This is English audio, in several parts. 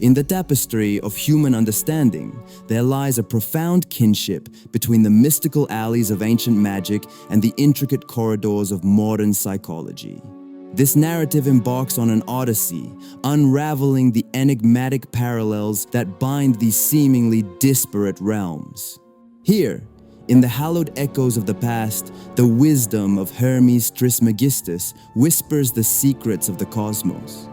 In the tapestry of human understanding, there lies a profound kinship between the mystical alleys of ancient magic and the intricate corridors of modern psychology. This narrative embarks on an odyssey, unraveling the enigmatic parallels that bind these seemingly disparate realms. Here, in the hallowed echoes of the past, the wisdom of Hermes Trismegistus whispers the secrets of the cosmos.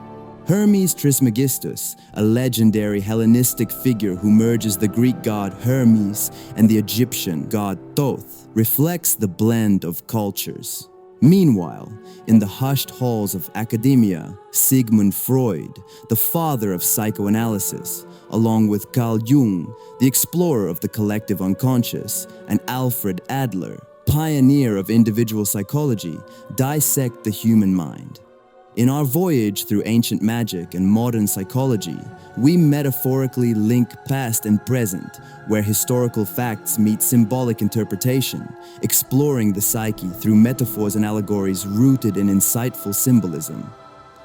Hermes Trismegistus, a legendary Hellenistic figure who merges the Greek god Hermes and the Egyptian god Thoth, reflects the blend of cultures. Meanwhile, in the hushed halls of academia, Sigmund Freud, the father of psychoanalysis, along with Carl Jung, the explorer of the collective unconscious, and Alfred Adler, pioneer of individual psychology, dissect the human mind. In our voyage through ancient magic and modern psychology, we metaphorically link past and present, where historical facts meet symbolic interpretation, exploring the psyche through metaphors and allegories rooted in insightful symbolism.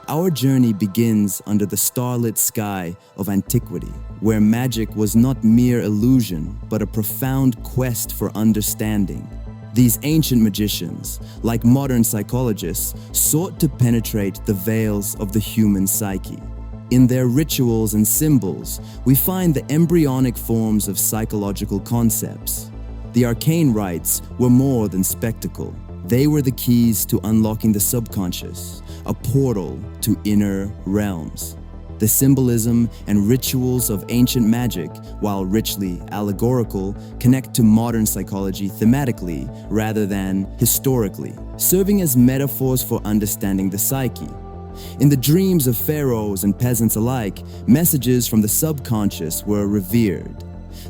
Our journey begins under the starlit sky of antiquity, where magic was not mere illusion, but a profound quest for understanding. These ancient magicians, like modern psychologists, sought to penetrate the veils of the human psyche. In their rituals and symbols, we find the embryonic forms of psychological concepts. The arcane rites were more than spectacle. They were the keys to unlocking the subconscious, a portal to inner realms. The symbolism and rituals of ancient magic, while richly allegorical, connect to modern psychology thematically rather than historically, serving as metaphors for understanding the psyche. In the dreams of pharaohs and peasants alike, messages from the subconscious were revered.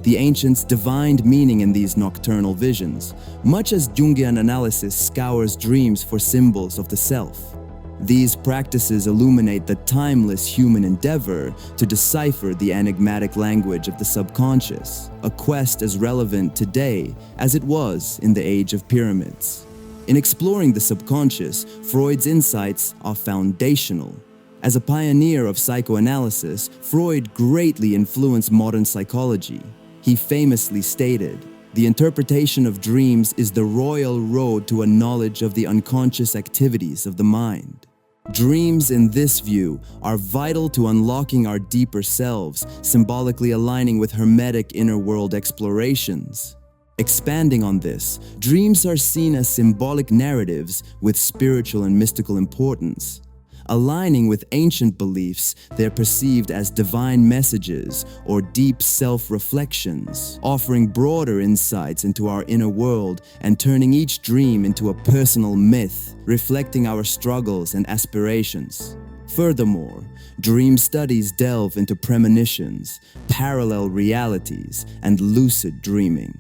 The ancients divined meaning in these nocturnal visions, much as Jungian analysis scours dreams for symbols of the self. These practices illuminate the timeless human endeavor to decipher the enigmatic language of the subconscious, a quest as relevant today as it was in the age of pyramids. In exploring the subconscious, Freud's insights are foundational. As a pioneer of psychoanalysis, Freud greatly influenced modern psychology. He famously stated, "The interpretation of dreams is the royal road to a knowledge of the unconscious activities of the mind." Dreams, in this view, are vital to unlocking our deeper selves, symbolically aligning with Hermetic inner world explorations. Expanding on this, dreams are seen as symbolic narratives with spiritual and mystical importance. Aligning with ancient beliefs, they're perceived as divine messages or deep self-reflections, offering broader insights into our inner world and turning each dream into a personal myth, reflecting our struggles and aspirations. Furthermore, dream studies delve into premonitions, parallel realities, and lucid dreaming.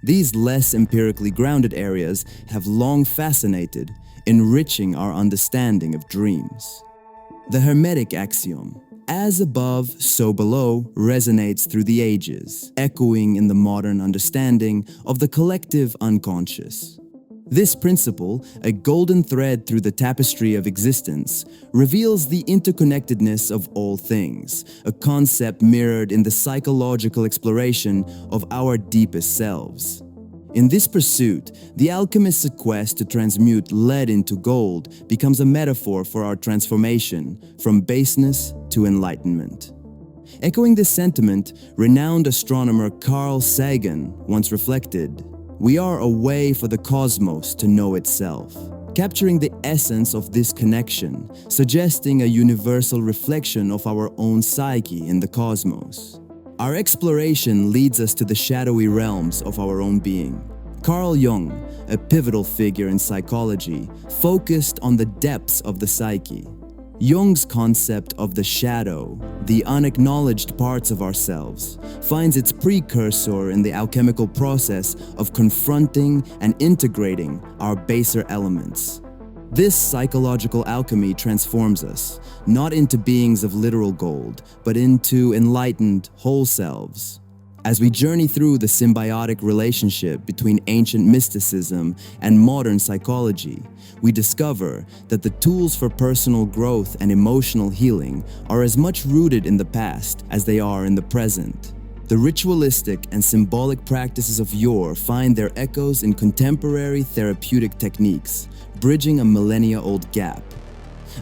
These less empirically grounded areas have long fascinated, enriching our understanding of dreams. The Hermetic axiom, "as above, so below," resonates through the ages, echoing in the modern understanding of the collective unconscious. This principle, a golden thread through the tapestry of existence, reveals the interconnectedness of all things, a concept mirrored in the psychological exploration of our deepest selves. In this pursuit, the alchemist's quest to transmute lead into gold becomes a metaphor for our transformation from baseness to enlightenment. Echoing this sentiment, renowned astronomer Carl Sagan once reflected, "We are a way for the cosmos to know itself," capturing the essence of this connection, suggesting a universal reflection of our own psyche in the cosmos. Our exploration leads us to the shadowy realms of our own being. Carl Jung, a pivotal figure in psychology, focused on the depths of the psyche. Jung's concept of the shadow, the unacknowledged parts of ourselves, finds its precursor in the alchemical process of confronting and integrating our baser elements. This psychological alchemy transforms us, not into beings of literal gold, but into enlightened whole selves. As we journey through the symbiotic relationship between ancient mysticism and modern psychology, we discover that the tools for personal growth and emotional healing are as much rooted in the past as they are in the present. The ritualistic and symbolic practices of yore find their echoes in contemporary therapeutic techniques, bridging a millennia-old gap.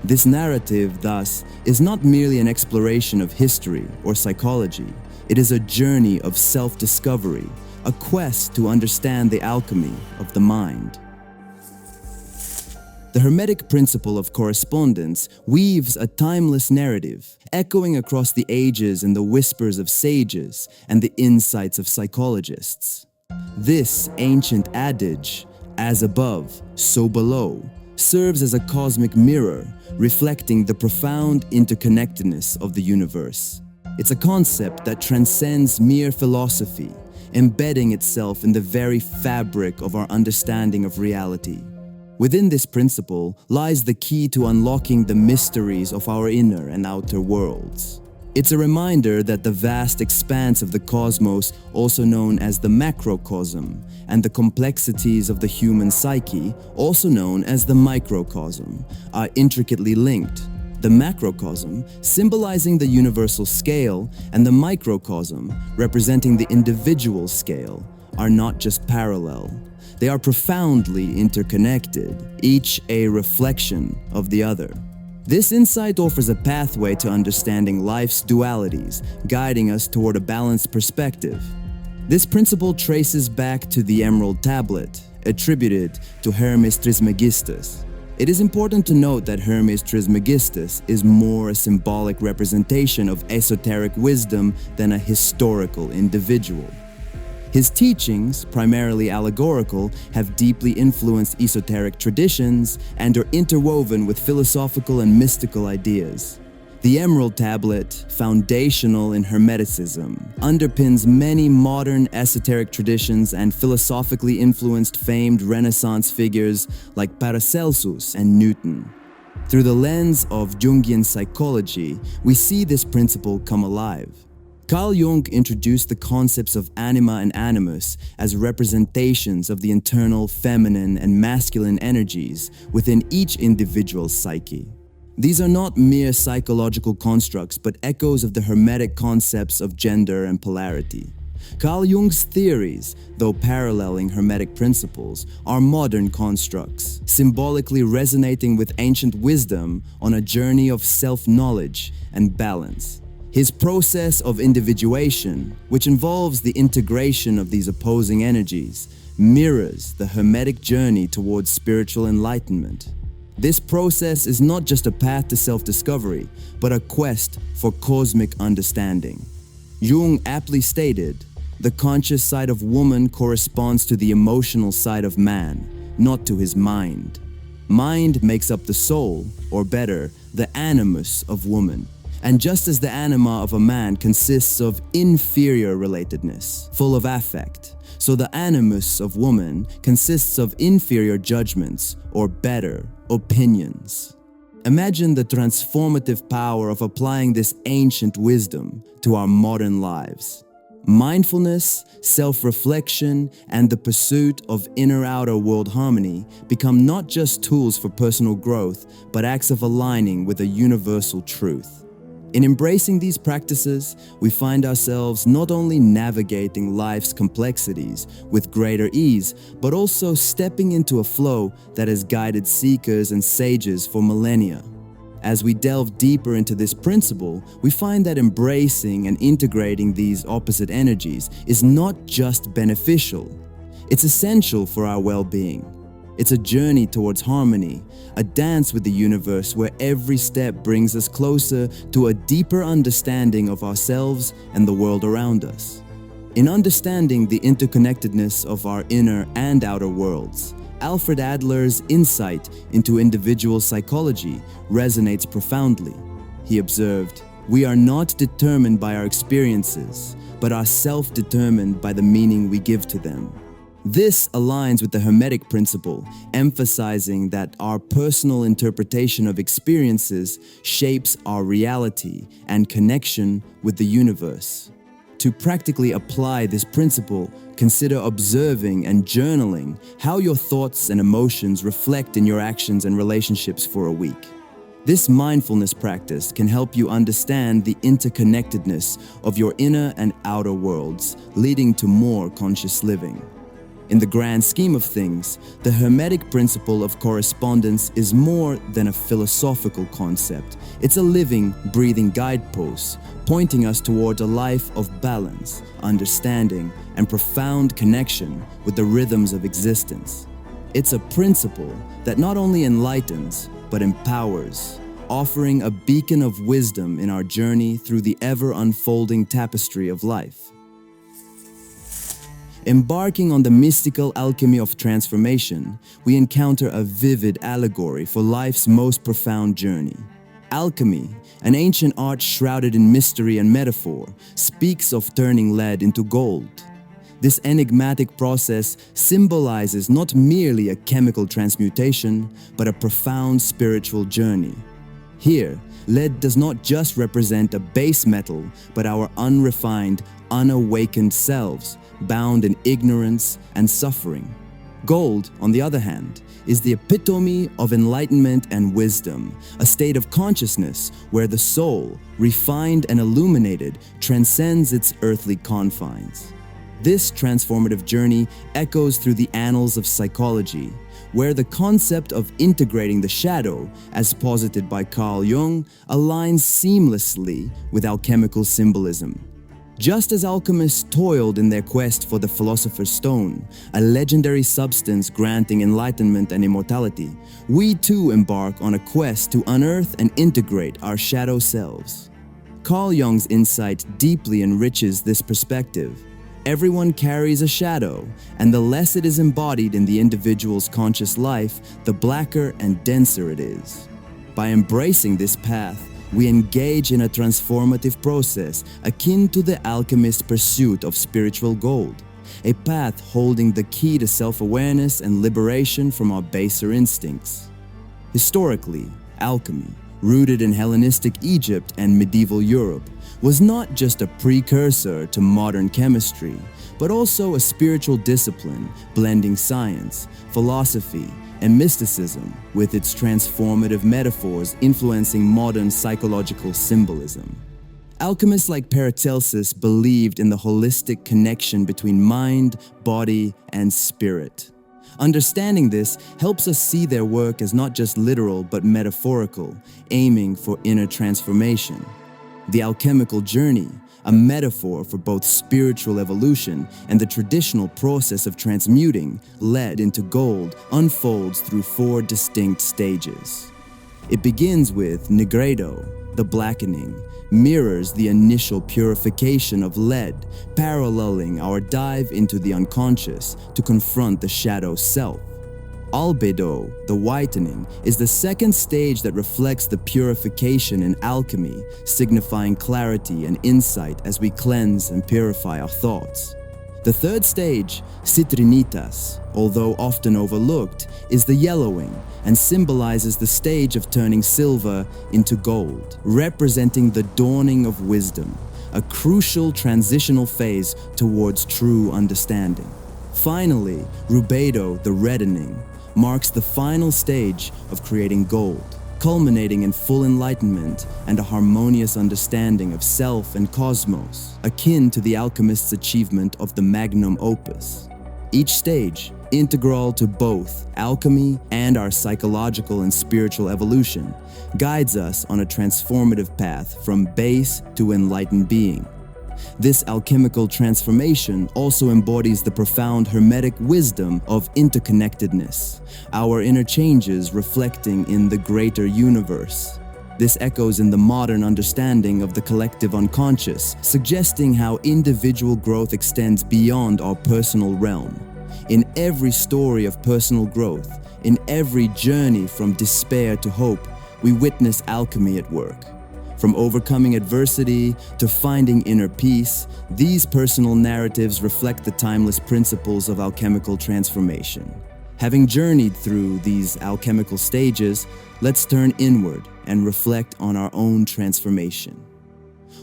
This narrative, thus, is not merely an exploration of history or psychology. It is a journey of self-discovery, a quest to understand the alchemy of the mind. The Hermetic principle of correspondence weaves a timeless narrative, echoing across the ages in the whispers of sages and the insights of psychologists. This ancient adage, as above, so below, serves as a cosmic mirror, reflecting the profound interconnectedness of the universe. It's a concept that transcends mere philosophy, embedding itself in the very fabric of our understanding of reality. Within this principle lies the key to unlocking the mysteries of our inner and outer worlds. It's a reminder that the vast expanse of the cosmos, also known as the macrocosm, and the complexities of the human psyche, also known as the microcosm, are intricately linked. The macrocosm, symbolizing the universal scale, and the microcosm, representing the individual scale, are not just parallel. They are profoundly interconnected, each a reflection of the other. This insight offers a pathway to understanding life's dualities, guiding us toward a balanced perspective. This principle traces back to the Emerald Tablet, attributed to Hermes Trismegistus. It is important to note that Hermes Trismegistus is more a symbolic representation of esoteric wisdom than a historical individual. His teachings, primarily allegorical, have deeply influenced esoteric traditions and are interwoven with philosophical and mystical ideas. The Emerald Tablet, foundational in Hermeticism, underpins many modern esoteric traditions and philosophically influenced famed Renaissance figures like Paracelsus and Newton. Through the lens of Jungian psychology, we see this principle come alive. Carl Jung introduced the concepts of anima and animus as representations of the internal feminine and masculine energies within each individual's psyche. These are not mere psychological constructs, but echoes of the Hermetic concepts of gender and polarity. Carl Jung's theories, though paralleling Hermetic principles, are modern constructs, symbolically resonating with ancient wisdom on a journey of self-knowledge and balance. His process of individuation, which involves the integration of these opposing energies, mirrors the Hermetic journey towards spiritual enlightenment. This process is not just a path to self-discovery, but a quest for cosmic understanding. Jung aptly stated, "The conscious side of woman corresponds to the emotional side of man, not to his mind. Mind makes up the soul, or better, the animus of woman. And just as the anima of a man consists of inferior relatedness, full of affect, so the animus of woman consists of inferior judgments, or better, opinions." Imagine the transformative power of applying this ancient wisdom to our modern lives. Mindfulness, self-reflection, and the pursuit of inner-outer world harmony become not just tools for personal growth, but acts of aligning with a universal truth. In embracing these practices, we find ourselves not only navigating life's complexities with greater ease, but also stepping into a flow that has guided seekers and sages for millennia. As we delve deeper into this principle, we find that embracing and integrating these opposite energies is not just beneficial, it's essential for our well-being. It's a journey towards harmony, a dance with the universe where every step brings us closer to a deeper understanding of ourselves and the world around us. In understanding the interconnectedness of our inner and outer worlds, Alfred Adler's insight into individual psychology resonates profoundly. He observed, "We are not determined by our experiences, but are self-determined by the meaning we give to them." This aligns with the Hermetic principle, emphasizing that our personal interpretation of experiences shapes our reality and connection with the universe. To practically apply this principle, consider observing and journaling how your thoughts and emotions reflect in your actions and relationships for a week. This mindfulness practice can help you understand the interconnectedness of your inner and outer worlds, leading to more conscious living. In the grand scheme of things, the Hermetic principle of correspondence is more than a philosophical concept. It's a living, breathing guidepost, pointing us toward a life of balance, understanding, and profound connection with the rhythms of existence. It's a principle that not only enlightens, but empowers, offering a beacon of wisdom in our journey through the ever-unfolding tapestry of life. Embarking on the mystical alchemy of transformation, we encounter a vivid allegory for life's most profound journey. Alchemy, an ancient art shrouded in mystery and metaphor, speaks of turning lead into gold. This enigmatic process symbolizes not merely a chemical transmutation, but a profound spiritual journey. Here, lead does not just represent a base metal, but our unrefined, unawakened selves, bound in ignorance and suffering. Gold, on the other hand, is the epitome of enlightenment and wisdom, a state of consciousness where the soul, refined and illuminated, transcends its earthly confines. This transformative journey echoes through the annals of psychology, where the concept of integrating the shadow, as posited by Carl Jung, aligns seamlessly with alchemical symbolism. Just as alchemists toiled in their quest for the Philosopher's Stone, a legendary substance granting enlightenment and immortality, we too embark on a quest to unearth and integrate our shadow selves. Carl Jung's insight deeply enriches this perspective. Everyone carries a shadow, and the less it is embodied in the individual's conscious life, the blacker and denser it is. By embracing this path, we engage in a transformative process akin to the alchemist's pursuit of spiritual gold, a path holding the key to self-awareness and liberation from our baser instincts. Historically, alchemy, rooted in Hellenistic Egypt and medieval Europe, was not just a precursor to modern chemistry, but also a spiritual discipline blending science, philosophy, and mysticism with its transformative metaphors influencing modern psychological symbolism. Alchemists like Paracelsus believed in the holistic connection between mind, body, and spirit. Understanding this helps us see their work as not just literal but metaphorical, aiming for inner transformation. The alchemical journey, a metaphor for both spiritual evolution and the traditional process of transmuting lead into gold, unfolds through 4 distinct stages. It begins with nigredo, the blackening, mirrors the initial purification of lead, paralleling our dive into the unconscious to confront the shadow self. Albedo, the whitening, is the second stage that reflects the purification in alchemy, signifying clarity and insight as we cleanse and purify our thoughts. The third stage, citrinitas, although often overlooked, is the yellowing and symbolizes the stage of turning silver into gold, representing the dawning of wisdom, a crucial transitional phase towards true understanding. Finally, rubedo, the reddening, marks the final stage of creating gold, culminating in full enlightenment and a harmonious understanding of self and cosmos, akin to the alchemist's achievement of the magnum opus. Each stage, integral to both alchemy and our psychological and spiritual evolution, guides us on a transformative path from base to enlightened being. This alchemical transformation also embodies the profound Hermetic wisdom of interconnectedness, our interchanges reflecting in the greater universe. This echoes in the modern understanding of the collective unconscious, suggesting how individual growth extends beyond our personal realm. In every story of personal growth, in every journey from despair to hope, we witness alchemy at work. From overcoming adversity to finding inner peace, these personal narratives reflect the timeless principles of alchemical transformation. Having journeyed through these alchemical stages, let's turn inward and reflect on our own transformation.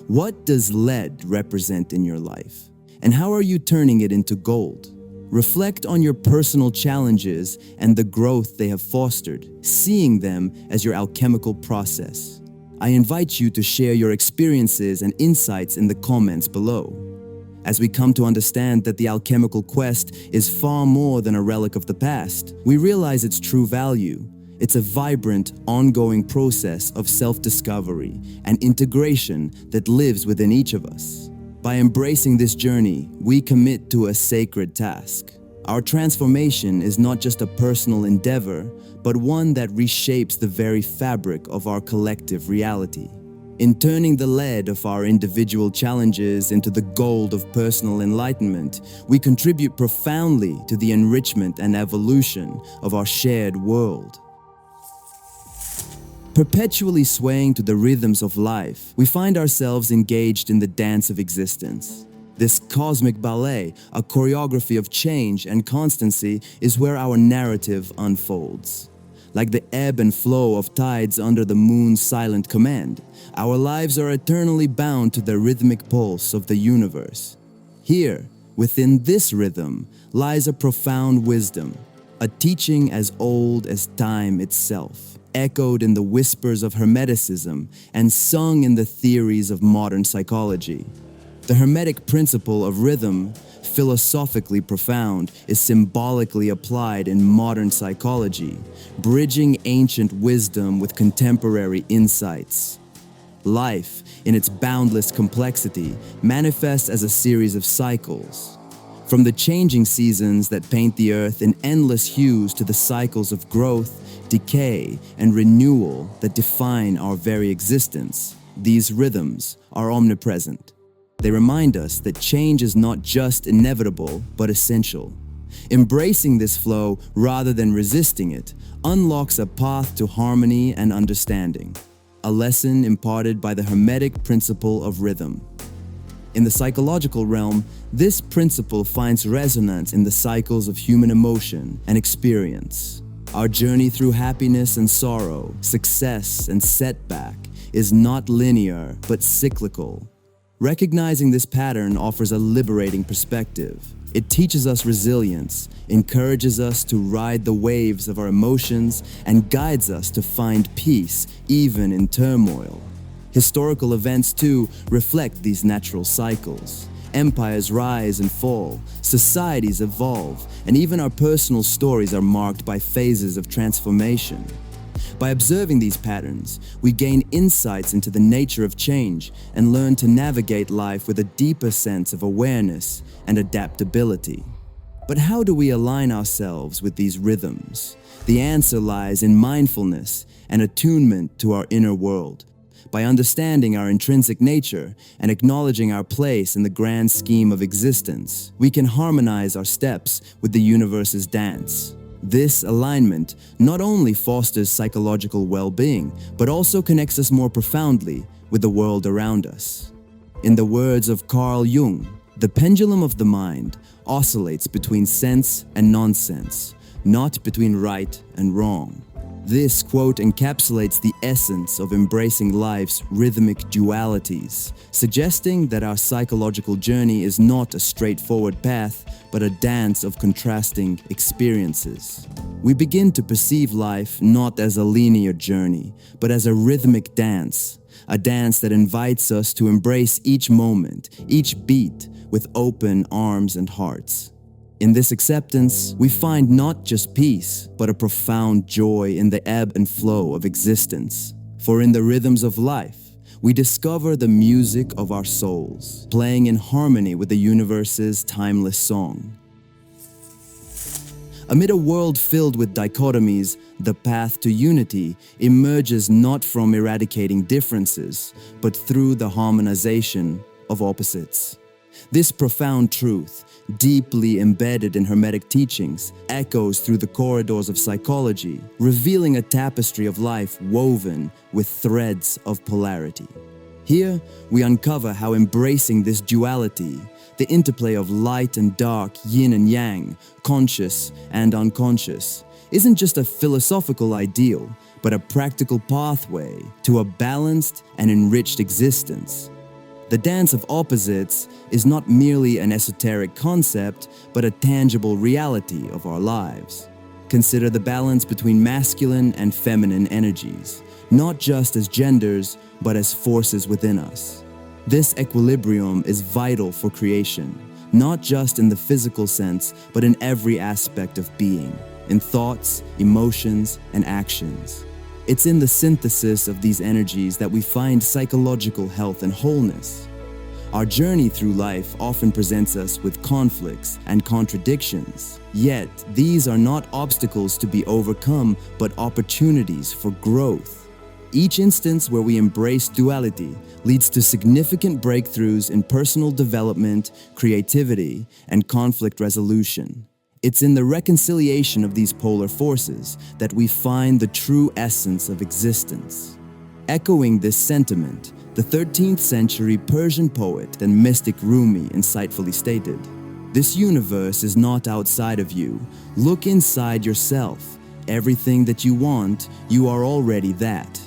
What does lead represent in your life? And how are you turning it into gold? Reflect on your personal challenges and the growth they have fostered, seeing them as your alchemical process. I invite you to share your experiences and insights in the comments below. As we come to understand that the alchemical quest is far more than a relic of the past, we realize its true value. It's a vibrant, ongoing process of self-discovery and integration that lives within each of us. By embracing this journey, we commit to a sacred task. Our transformation is not just a personal endeavor, but one that reshapes the very fabric of our collective reality. In turning the lead of our individual challenges into the gold of personal enlightenment, we contribute profoundly to the enrichment and evolution of our shared world. Perpetually swaying to the rhythms of life, we find ourselves engaged in the dance of existence. This cosmic ballet, a choreography of change and constancy, is where our narrative unfolds. Like the ebb and flow of tides under the moon's silent command, our lives are eternally bound to the rhythmic pulse of the universe. Here, within this rhythm, lies a profound wisdom, a teaching as old as time itself, echoed in the whispers of Hermeticism and sung in the theories of modern psychology. The Hermetic principle of rhythm, philosophically profound, is symbolically applied in modern psychology, bridging ancient wisdom with contemporary insights. Life, in its boundless complexity, manifests as a series of cycles. From the changing seasons that paint the earth in endless hues to the cycles of growth, decay, and renewal that define our very existence, these rhythms are omnipresent. They remind us that change is not just inevitable, but essential. Embracing this flow rather than resisting it unlocks a path to harmony and understanding, a lesson imparted by the Hermetic principle of rhythm. In the psychological realm, this principle finds resonance in the cycles of human emotion and experience. Our journey through happiness and sorrow, success and setback, is not linear but cyclical. Recognizing this pattern offers a liberating perspective. It teaches us resilience, encourages us to ride the waves of our emotions, and guides us to find peace even in turmoil. Historical events, too, reflect these natural cycles. Empires rise and fall, societies evolve, and even our personal stories are marked by phases of transformation. By observing these patterns, we gain insights into the nature of change and learn to navigate life with a deeper sense of awareness and adaptability. But how do we align ourselves with these rhythms? The answer lies in mindfulness and attunement to our inner world. By understanding our intrinsic nature and acknowledging our place in the grand scheme of existence, we can harmonize our steps with the universe's dance. This alignment not only fosters psychological well-being, but also connects us more profoundly with the world around us. In the words of Carl Jung, the pendulum of the mind oscillates between sense and nonsense, not between right and wrong. This quote encapsulates the essence of embracing life's rhythmic dualities, suggesting that our psychological journey is not a straightforward path, but a dance of contrasting experiences. We begin to perceive life not as a linear journey, but as a rhythmic dance, a dance that invites us to embrace each moment, each beat, with open arms and hearts. In this acceptance, we find not just peace, but a profound joy in the ebb and flow of existence. For in the rhythms of life, we discover the music of our souls, playing in harmony with the universe's timeless song. Amid a world filled with dichotomies, the path to unity emerges not from eradicating differences, but through the harmonization of opposites. This profound truth, deeply embedded in Hermetic teachings, echoes through the corridors of psychology, revealing a tapestry of life woven with threads of polarity. Here, we uncover how embracing this duality, the interplay of light and dark, yin and yang, conscious and unconscious, isn't just a philosophical ideal, but a practical pathway to a balanced and enriched existence. The dance of opposites is not merely an esoteric concept, but a tangible reality of our lives. Consider the balance between masculine and feminine energies, not just as genders, but as forces within us. This equilibrium is vital for creation, not just in the physical sense, but in every aspect of being, in thoughts, emotions, and actions. It's in the synthesis of these energies that we find psychological health and wholeness. Our journey through life often presents us with conflicts and contradictions. Yet, these are not obstacles to be overcome, but opportunities for growth. Each instance where we embrace duality leads to significant breakthroughs in personal development, creativity, and conflict resolution. It's in the reconciliation of these polar forces that we find the true essence of existence. Echoing this sentiment, the 13th century Persian poet and mystic Rumi insightfully stated, "This universe is not outside of you. Look inside yourself. Everything that you want, you are already that."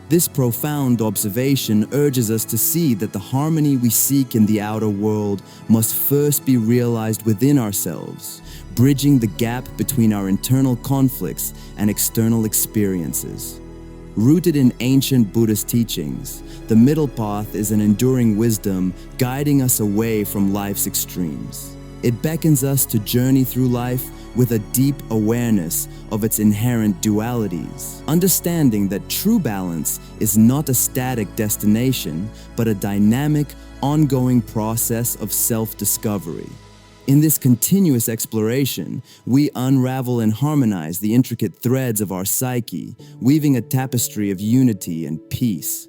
This profound observation urges us to see that the harmony we seek in the outer world must first be realized within ourselves, bridging the gap between our internal conflicts and external experiences. Rooted in ancient Buddhist teachings, the middle path is an enduring wisdom guiding us away from life's extremes. It beckons us to journey through life with a deep awareness of its inherent dualities, understanding that true balance is not a static destination, but a dynamic, ongoing process of self-discovery. In this continuous exploration, we unravel and harmonize the intricate threads of our psyche, weaving a tapestry of unity and peace.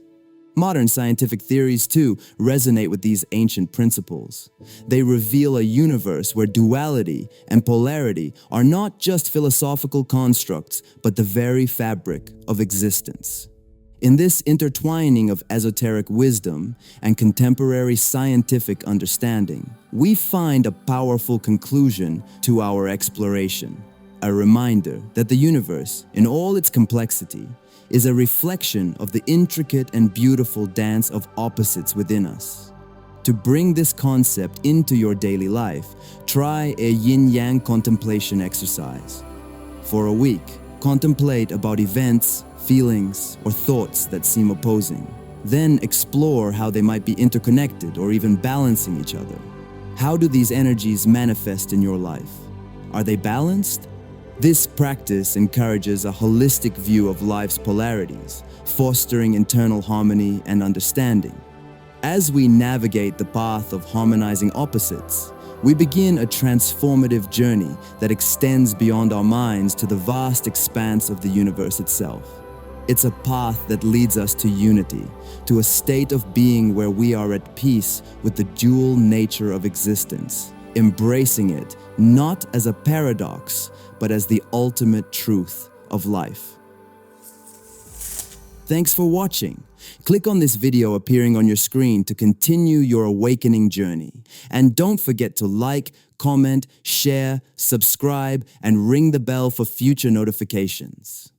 Modern scientific theories, too, resonate with these ancient principles. They reveal a universe where duality and polarity are not just philosophical constructs, but the very fabric of existence. In this intertwining of esoteric wisdom and contemporary scientific understanding, we find a powerful conclusion to our exploration. A reminder that the universe, in all its complexity, is a reflection of the intricate and beautiful dance of opposites within us. To bring this concept into your daily life, try a yin-yang contemplation exercise. For a week, contemplate about events, feelings, or thoughts that seem opposing. Then explore how they might be interconnected or even balancing each other. How do these energies manifest in your life? Are they balanced? This practice encourages a holistic view of life's polarities, fostering internal harmony and understanding. As we navigate the path of harmonizing opposites, we begin a transformative journey that extends beyond our minds to the vast expanse of the universe itself. It's a path that leads us to unity, to a state of being where we are at peace with the dual nature of existence, embracing it not as a paradox, but as the ultimate truth of life. Thanks for watching. Click on this video appearing on your screen to continue your awakening journey. And don't forget to like, comment, share, subscribe, and ring the bell for future notifications.